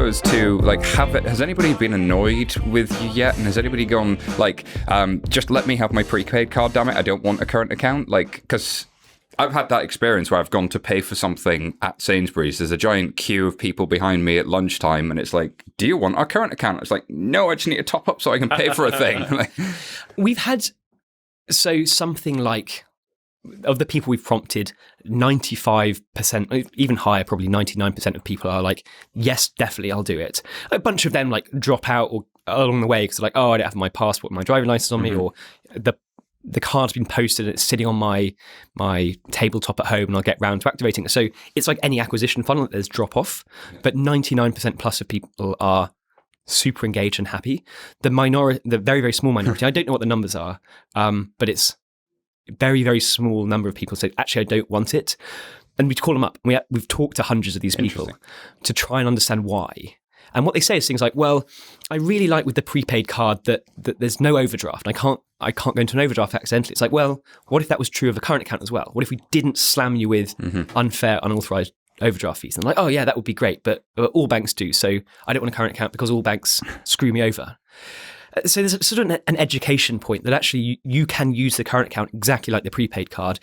goes to, like, has anybody been annoyed with you yet? And has anybody gone, like, just let me have my prepaid card, damn it, I don't want a current account? Like, because I've had that experience where I've gone to pay for something at Sainsbury's. There's a giant queue of people behind me at lunchtime, and it's like, do you want our current account? It's like, no, I just need to top up so I can pay for a thing. Like, we've had, so something like, of the people we've prompted, 95%, even higher, probably 99% of people are like, yes, definitely, I'll do it. A bunch of them like drop out or along the way because they're like, oh, I don't have my passport and my driving license on me, or the card's been posted and it's sitting on my tabletop at home and I'll get round to activating it. So it's like any acquisition funnel, there's drop off, but 99% plus of people are super engaged and happy. The very, very small minority, I don't know what the numbers are, but it's very, very small number of people say, actually, I don't want it. And we call them up. We've talked to hundreds of these people to try and understand why. And what they say is things like, well, I really like with the prepaid card that there's no overdraft. I can't go into an overdraft accidentally. It's like, well, what if that was true of a current account as well? What if we didn't slam you with unfair, unauthorized overdraft fees? And like, oh yeah, that would be great, but all banks do. So I don't want a current account because all banks screw me over. So there's sort of an education point that actually you can use the current account exactly like the prepaid card.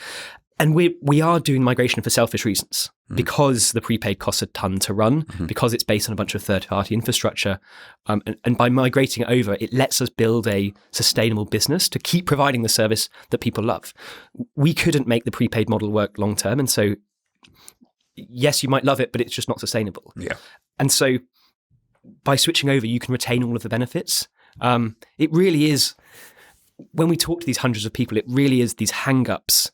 And we are doing migration for selfish reasons because the prepaid costs a ton to run, because it's based on a bunch of third-party infrastructure. And by migrating it over, it lets us build a sustainable business to keep providing the service that people love. We couldn't make the prepaid model work long-term. And so, yes, you might love it, but it's just not sustainable. Yeah. And so by switching over, you can retain all of the benefits. It really is, when we talk to these hundreds of people, it really is these hang-ups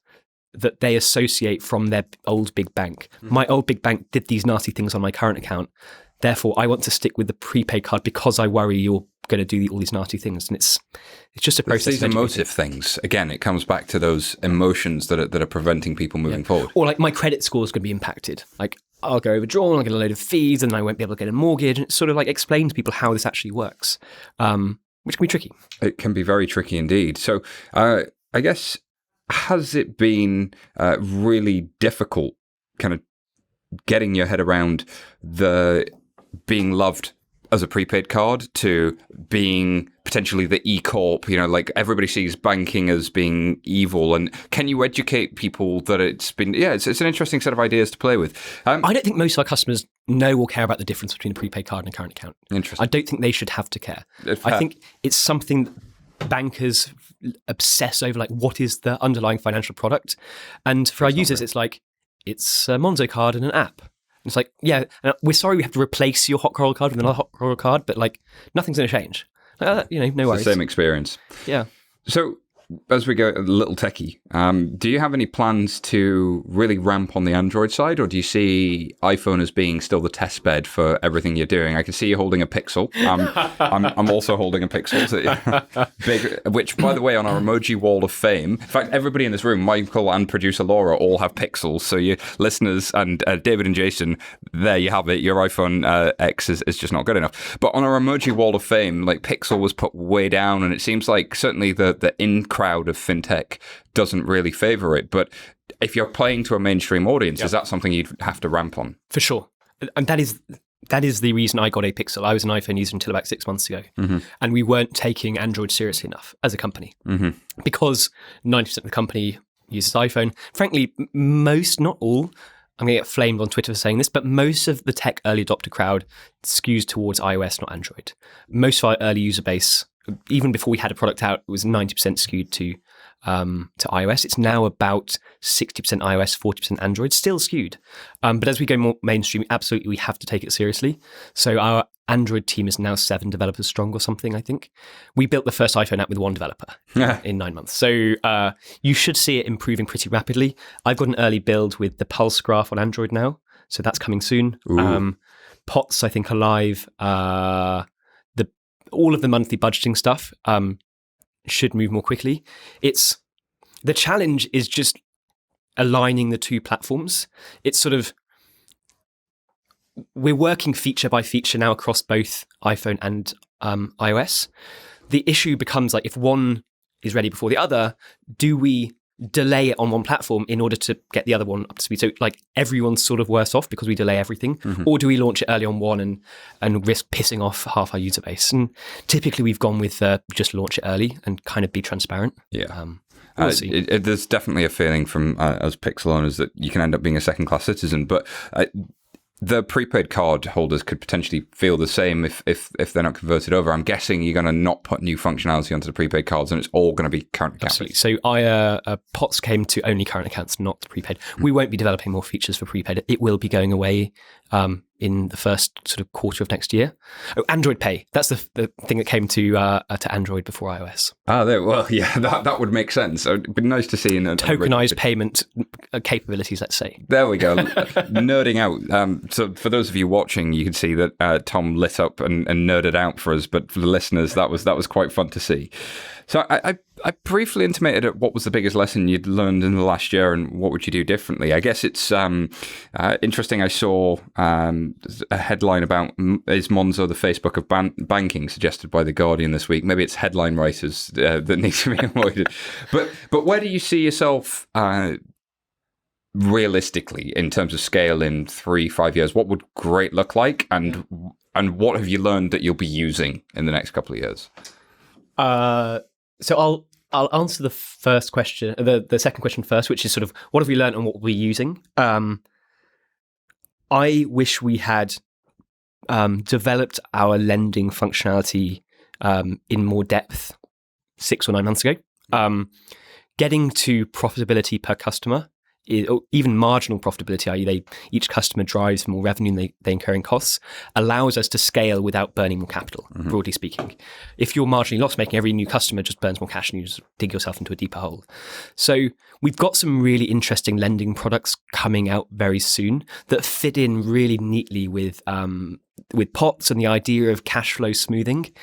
that they associate from their old big bank. My old big bank did these nasty things on my current account. Therefore, I want to stick with the prepaid card because I worry you're going to do all these nasty things. And it's just a process. These emotive things. Again, it comes back to those emotions that are preventing people moving forward. Or like my credit score is going to be impacted. Like I'll go overdrawn, I'll get a load of fees, and I won't be able to get a mortgage. And it's sort of like explain to people how this actually works, which can be tricky. It can be very tricky indeed. So I guess, has it been really difficult kind of getting your head around the being loved as a prepaid card to being potentially the e-corp, like everybody sees banking as being evil? And can you educate people that it's been, it's an interesting set of ideas to play with. I don't think most of our customers know or care about the difference between a prepaid card and a current account. Interesting. I don't think they should have to care. I think it's something bankers obsess over, like what is the underlying financial product? And for our users, it's like, it's a Monzo card and an app. It's like, yeah, we're sorry we have to replace your Hot Coral card with another Hot Coral card, but like nothing's going to change. No worries. It's the same experience. Yeah. So as we go a little techie, do you have any plans to really ramp on the Android side, or do you see iPhone as being still the test bed for everything you're doing? I can see you holding a Pixel. I'm also holding a Pixel, big, which, by the way, on our emoji wall of fame, in fact, everybody in this room, Michael and producer Laura, all have Pixels. So you listeners and David and Jason, there you have it. Your iPhone X is just not good enough. But on our emoji wall of fame, like Pixel was put way down, and it seems like certainly the in crowd of fintech doesn't really favor it. But if you're playing to a mainstream audience, is that something you'd have to ramp on? For sure. And that is the reason I got a Pixel. I was an iPhone user until about 6 months ago. And we weren't taking Android seriously enough as a company because 90% of the company uses iPhone. Frankly, most, not all, I'm going to get flamed on Twitter for saying this, but most of the tech early adopter crowd skews towards iOS, not Android. Most of our early user base, even before we had a product out, it was 90% skewed to iOS. It's now about 60% iOS, 40% Android, still skewed. But as we go more mainstream, absolutely, we have to take it seriously. So our Android team is now 7 developers strong or something, I think. We built the first iPhone app with 1 developer in 9 months. So you should see it improving pretty rapidly. I've got an early build with the Pulse graph on Android now. So that's coming soon. POTS, I think, are live. All of the monthly budgeting stuff should move more quickly. The challenge is just aligning the two platforms. It's sort of, we're working feature by feature now across both iPhone and iOS. The issue becomes like, if one is ready before the other, do we delay it on one platform in order to get the other one up to speed? So like everyone's sort of worse off because we delay everything, or do we launch it early on one and risk pissing off half our user base? And typically we've gone with just launch it early and kind of be transparent. Yeah. We'll see. There's definitely a feeling from us Pixel owners that you can end up being a second-class citizen, but the prepaid card holders could potentially feel the same if they're not converted over. I'm guessing you're going to not put new functionality onto the prepaid cards, and it's all going to be current accounts. Absolutely. So POTS came to only current accounts, not prepaid. We won't be developing more features for prepaid. It will be going away in the first sort of quarter of next year. Oh, Android Pay. That's the thing that came to Android before iOS. Well, yeah, that would make sense. It'd be nice to see tokenized payment capabilities, let's say. There we go. Nerding out. So for those of you watching, you can see that Tom lit up and nerded out for us, but for the listeners, that was quite fun to see. So I briefly intimated at what was the biggest lesson you'd learned in the last year and what would you do differently. I guess it's interesting. I saw a headline about is Monzo the Facebook of banking suggested by The Guardian this week. Maybe it's headline writers that need to be avoided. But where do you see yourself realistically in terms of scale in 3-5 years? What would great look like, and what have you learned that you'll be using in the next couple of years? So I'll answer the first question, the second question first, which is sort of what have we learned and what we're using. I wish we had developed our lending functionality in more depth 6 or 9 months ago. Getting to profitability per customer, or even marginal profitability, i.e. each customer drives more revenue and they incur in costs, allows us to scale without burning more capital, broadly speaking. If you're marginally loss-making, every new customer just burns more cash and you just dig yourself into a deeper hole. So we've got some really interesting lending products coming out very soon that fit in really neatly with POTS and the idea of cash flow smoothing.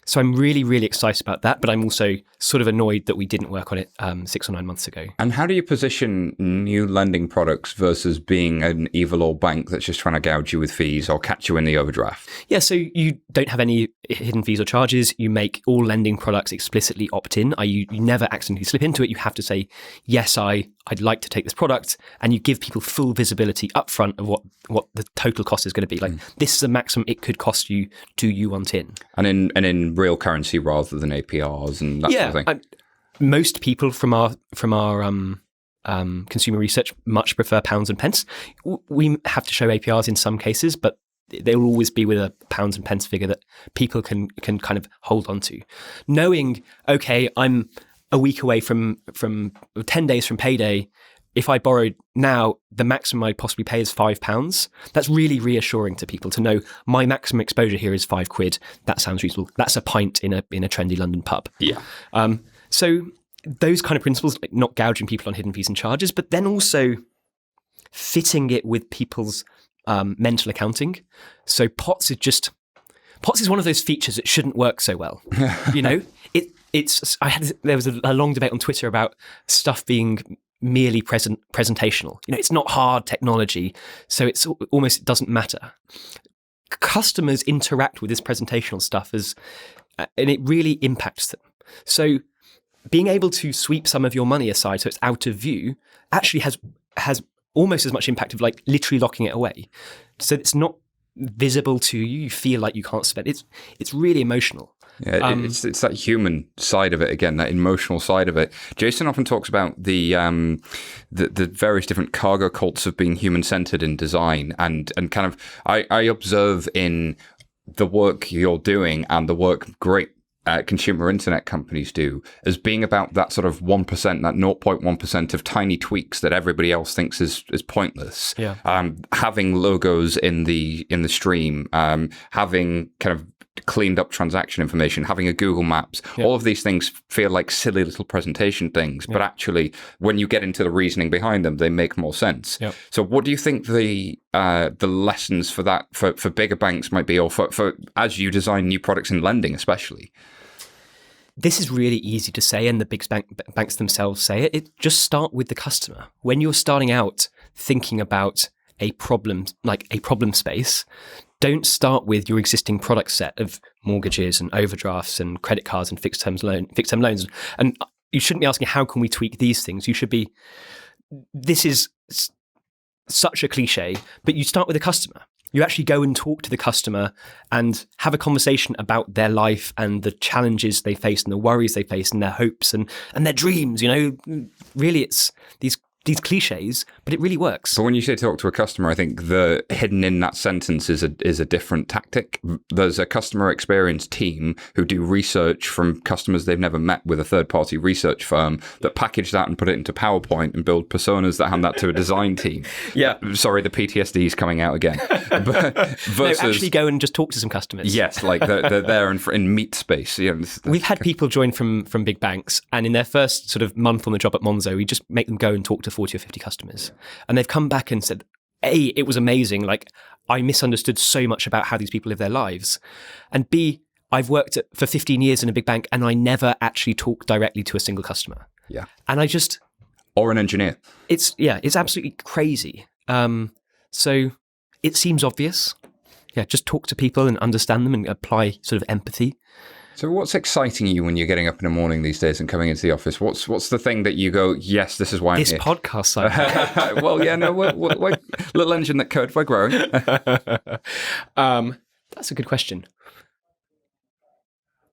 So I'm really, really excited about that, but I'm also sort of annoyed that we didn't work on it 6 or 9 months ago. And how do you position new lending products versus being an evil old bank that's just trying to gouge you with fees or catch you in the overdraft? Yeah, so you don't have any hidden fees or charges. You make all lending products explicitly opt-in. You never accidentally slip into it. You have to say, yes, I'd like to take this product, and you give people full visibility upfront of what the total cost is going to be. Like, this is the maximum it could cost you. Do you want in? And in real currency rather than APRs and that sort of thing. Most people from our consumer research much prefer pounds and pence. We have to show APRs in some cases, but they will always be with a pounds and pence figure that people can kind of hold on to. Knowing, okay, I'm a week away from 10 days from payday. If I borrowed now, the maximum I'd possibly pay is £5. That's really reassuring to people to know my maximum exposure here is £5. That sounds reasonable. That's a pint in a trendy London pub. Yeah. So those kind of principles, like not gouging people on hidden fees and charges, but then also fitting it with people's mental accounting. So POTS is one of those features that shouldn't work so well. You know, there was a long debate on Twitter about stuff being merely presentational. You know, it's not hard technology, so it doesn't matter. Customers interact with this presentational stuff and it really impacts them. So being able to sweep some of your money aside so it's out of view actually has almost as much impact of like literally locking it away. So it's not visible to you. You feel like you can't spend. It's really emotional. Yeah, it's that human side of it again, that emotional side of it. Jason often talks about the various different cargo cults of being human-centered in design, and kind of I observe in the work you're doing and the work great consumer internet companies do as being about that sort of 1%, that 0.1% of tiny tweaks that everybody else thinks is pointless. Yeah. Having logos in the stream, having kind of cleaned up transaction information, having a Google Maps, all of these things feel like silly little presentation things, but actually when you get into the reasoning behind them, they make more sense. Yep. So what do you think the lessons for that, for bigger banks might be, or for as you design new products in lending especially? This is really easy to say, and the big banks themselves say it. It just start with the customer. When you're starting out thinking about a problem, like a problem space, don't start with your existing product set of mortgages and overdrafts and credit cards and fixed term loans. And you shouldn't be asking, how can we tweak these things? You should be, this is such a cliche, but you start with a customer. You actually go and talk to the customer and have a conversation about their life and the challenges they face and the worries they face and their hopes and their dreams. Really, it's these cliches, but it really works. But when you say talk to a customer, I think the hidden in that sentence is a different tactic. There's a customer experience team who do research from customers they've never met with a third-party research firm that package that and put it into PowerPoint and build personas that hand that to a design team. Yeah. Sorry, the PTSD is coming out again. Versus, no, actually go and just talk to some customers. Yes, like they're there in meat space. We've had people join from big banks, and in their first sort of month on the job at Monzo, we just make them go and talk to 40 or 50 customers. And they've come back and said, A, it was amazing. Like, I misunderstood so much about how these people live their lives. And B, I've worked for 15 years in a big bank and I never actually talked directly to a single customer. Yeah. And I just... Or an engineer. It's absolutely crazy. So it seems obvious. Yeah, just talk to people and understand them and apply sort of empathy. So what's exciting you when you're getting up in the morning these days and coming into the office? What's the thing that you go, yes, this is why I'm this here? Podcast side. Well, yeah, no, we're little engine that could, we're growing. That's a good question.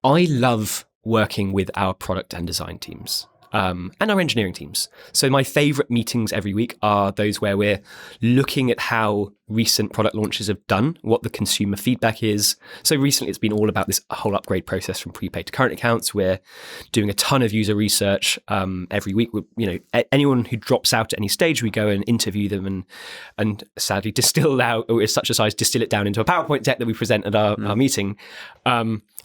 I love working with our product and design teams. And our engineering teams. So my favorite meetings every week are those where we're looking at how recent product launches have done, what the consumer feedback is. So recently it's been all about this whole upgrade process from prepaid to current accounts. We're doing a ton of user research every week. Anyone who drops out at any stage, we go and interview them and sadly distill it down into a PowerPoint deck that we present at our meeting.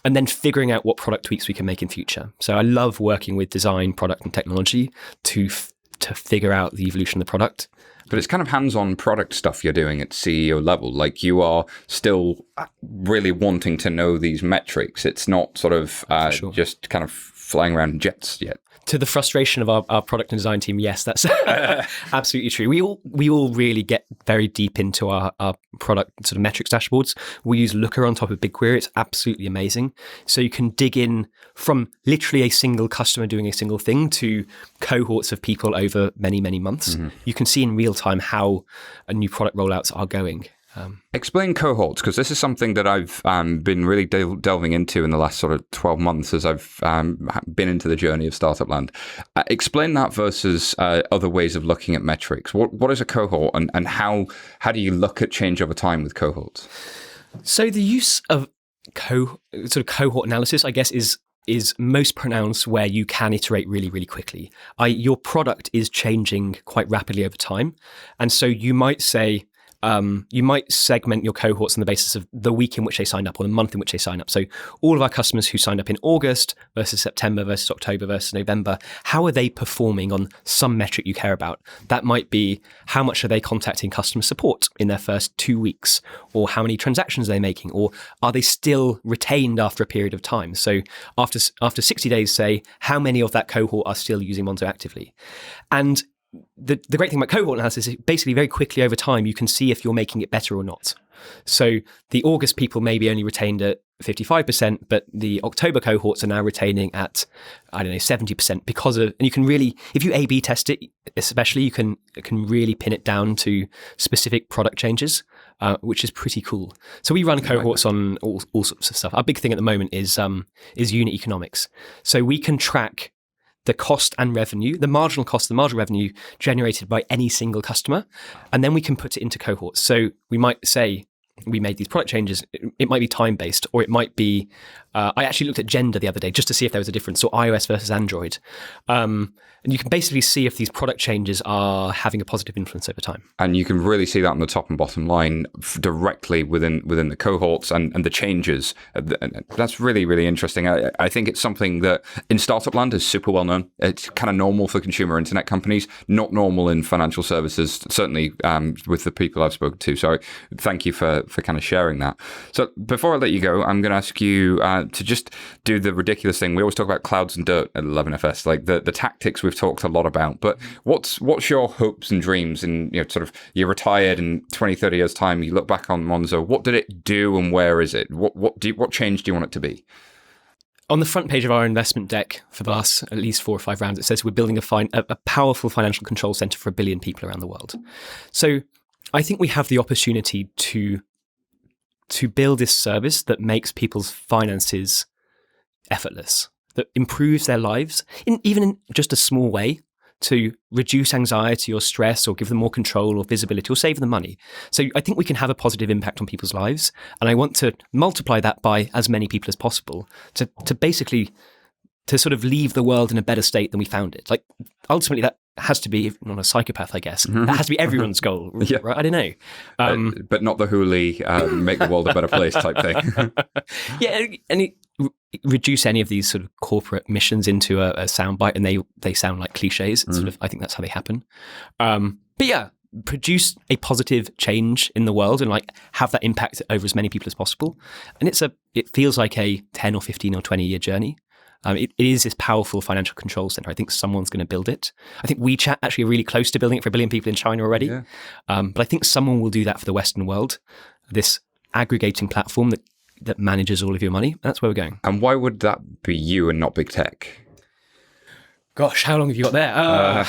And then figuring out what product tweaks we can make in future. So I love working with design, product, and technology to figure out the evolution of the product. But it's kind of hands-on product stuff you're doing at CEO level. Like, you are still really wanting to know these metrics. It's not sort of just kind of flying around jets yet. To the frustration of our product and design team, yes, that's absolutely true. We all really get very deep into our product sort of metrics dashboards. We use Looker on top of BigQuery. It's absolutely amazing. So you can dig in from literally a single customer doing a single thing to cohorts of people over many, many months. Mm-hmm. You can see in real time how new product rollouts are going. Explain cohorts, because this is something that I've been really delving into in the last sort of 12 months as I've been into the journey of Startup Land. Explain that versus other ways of looking at metrics. What is a cohort, and how do you look at change over time with cohorts? So the use of cohort analysis, I guess, is most pronounced where you can iterate really, really quickly. Your product is changing quite rapidly over time, and so you might say, you might segment your cohorts on the basis of the week in which they signed up or the month in which they signed up. So all of our customers who signed up in August versus September versus October versus November, how are they performing on some metric you care about? That might be, how much are they contacting customer support in their first 2 weeks, or how many transactions are they making, or are they still retained after a period of time? So after 60 days, say, how many of that cohort are still using Monzo actively? And the great thing about cohort analysis is basically very quickly over time, you can see if you're making it better or not. So the August people may be only retained at 55%, but the October cohorts are now retaining at, 70% because of, and you can really, if you A/B test it, especially, you can really pin it down to specific product changes, which is pretty cool. So we run cohorts on all sorts of stuff. Our big thing at the moment is unit economics. So we can track the cost and revenue, the marginal cost, the marginal revenue generated by any single customer. And then we can put it into cohorts. So we might say, we made these product changes. It might be time-based, or it might be, I actually looked at gender the other day just to see if there was a difference. So iOS versus Android. And you can basically see if these product changes are having a positive influence over time. And you can really see that on the top and bottom line directly within the cohorts and the changes. That's really, really interesting. I think it's something that in Startup Land is super well known. It's kind of normal for consumer internet companies, not normal in financial services, certainly with the people I've spoken to. So thank you for kind of sharing that. So before I let you go, I'm going to ask you to just do the ridiculous thing. We always talk about clouds and dirt at 11FS, like the tactics we've talked a lot about, but what's your hopes and dreams? And sort of, you're retired in 20, 30 years time, you look back on Monzo, what did it do and where is it? What change do you want it to be? on the front page of our investment deck for the last at least 4 or 5 rounds, it says we're building a powerful financial control center for 1 billion people around the world. So I think we have the opportunity to build this service that makes people's finances effortless, that improves their lives, even in just a small way, to reduce anxiety or stress or give them more control or visibility or save them money. So I think we can have a positive impact on people's lives. And I want to multiply that by as many people as possible to basically to sort of leave the world in a better state than we found it. Like ultimately that has to be, if not a psychopath, I guess, that has to be everyone's goal, right? I don't know. But not the Hooli, make the world a better place type thing. Yeah, and reduce any of these sort of corporate missions into a soundbite, and they sound like cliches. It's sort of, I think that's how they happen. But yeah, produce a positive change in the world and like have that impact over as many people as possible. And it feels like a 10 or 15 or 20 year journey. It is this powerful financial control center. I think someone's going to build it. I think WeChat actually are really close to building it for 1 billion people in China already. Yeah. But I think someone will do that for the Western world. This aggregating platform that manages all of your money. That's where we're going. And why would that be you and not big tech? Gosh, how long have you got there?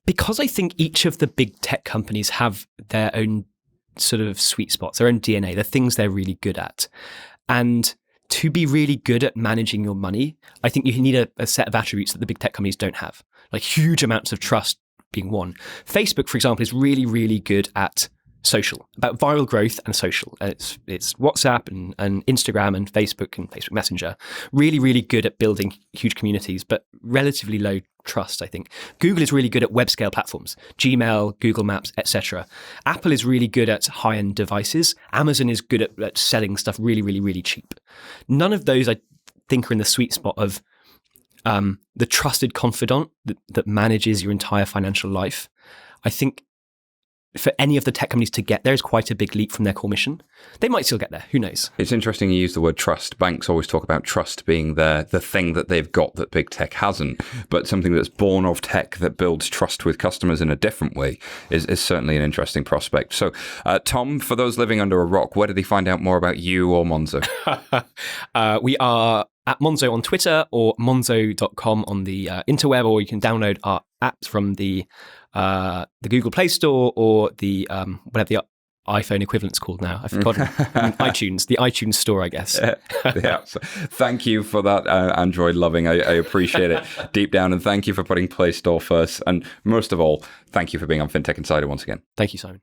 Because I think each of the big tech companies have their own sort of sweet spots, their own DNA, the things they're really good at. And to be really good at managing your money, I think you need a set of attributes that the big tech companies don't have, like huge amounts of trust being one. Facebook, for example, is really, really good at social, about viral growth and social. It's WhatsApp and Instagram and Facebook Messenger. Really, really good at building huge communities, but relatively low trust, I think. Google is really good at web scale platforms, Gmail, Google Maps, etc. Apple is really good at high-end devices. Amazon is good at selling stuff really, really, really cheap. None of those, I think, are in the sweet spot of the trusted confidant that manages your entire financial life. I think for any of the tech companies to get there is quite a big leap from their core mission. They might still get there. Who knows? It's interesting you use the word trust. Banks always talk about trust being the thing that they've got that big tech hasn't, but something that's born of tech that builds trust with customers in a different way is certainly an interesting prospect. So, Tom, for those living under a rock, where did they find out more about you or Monzo? We are at Monzo on Twitter or monzo.com on the interweb, or you can download our apps from the Google Play Store or the whatever the iPhone equivalent's called now. I've forgotten. iTunes, the iTunes Store, I guess. Yeah. Thank you for that, Android loving. I appreciate it deep down, and thank you for putting Play Store first. And most of all, thank you for being on FinTech Insider once again. Thank you, Simon.